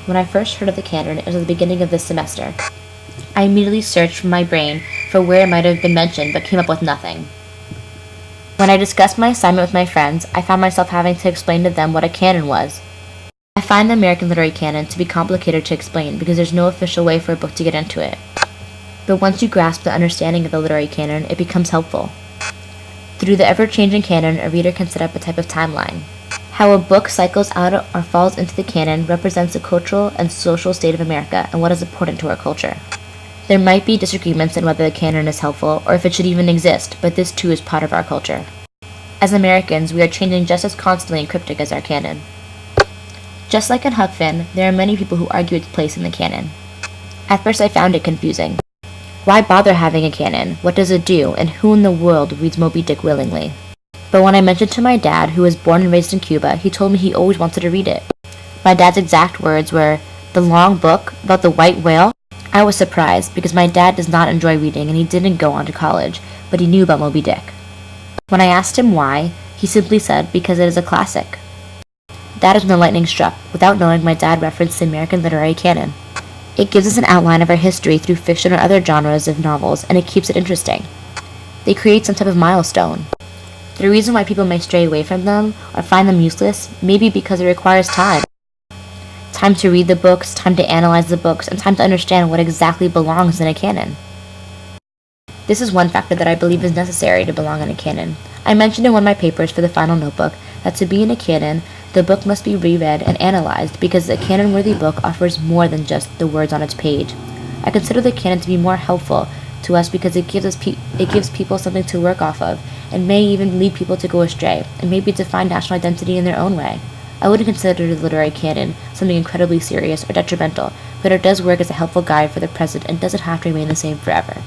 When I first heard of the canon, it was at the beginning of this semester. I immediately searched my brain for where it might have been mentioned, but came up with nothing. When I discussed my assignment with my friends, I found myself having to explain to them what a canon was. I find the American literary canon to be complicated to explain because there's no official way for a book to get into it. But once you grasp the understanding of the literary canon, it becomes helpful. Through the ever-changing canon, a reader can set up a type of timeline. How a book cycles out or falls into the canon represents the cultural and social state of America and what is important to our culture. There might be disagreements on whether the canon is helpful or if it should even exist, but this too is part of our culture. As Americans, we are changing just as constantly and cryptic as our canon. Just like in Huck Finn, there are many people who argue its place in the canon. At first I found it confusing. Why bother having a canon? What does it do? And who in the world reads Moby Dick willingly? But when I mentioned to my dad, who was born and raised in Cuba, he told me he always wanted to read it. My dad's exact words were, "The long book about the white whale?" I was surprised because my dad does not enjoy reading and he didn't go on to college, but he knew about Moby Dick. When I asked him why, he simply said, because it is a classic. That is when the lightning struck. Without knowing, my dad referenced the American literary canon. It gives us an outline of our history through fiction or other genres of novels, and it keeps it interesting. They create some type of milestone. The reason why people may stray away from them or find them useless may be because it requires time. Time to read the books, time to analyze the books, and time to understand what exactly belongs in a canon. This is one factor that I believe is necessary to belong in a canon. I mentioned in one of my papers for the final notebook that to be in a canon, the book must be reread and analyzed because a canon-worthy book offers more than just the words on its page. I consider the canon to be more helpful to us because it gives people something to work off of, and may even lead people to go astray, and maybe define national identity in their own way. I wouldn't consider the literary canon something incredibly serious or detrimental, but it does work as a helpful guide for the present and doesn't have to remain the same forever.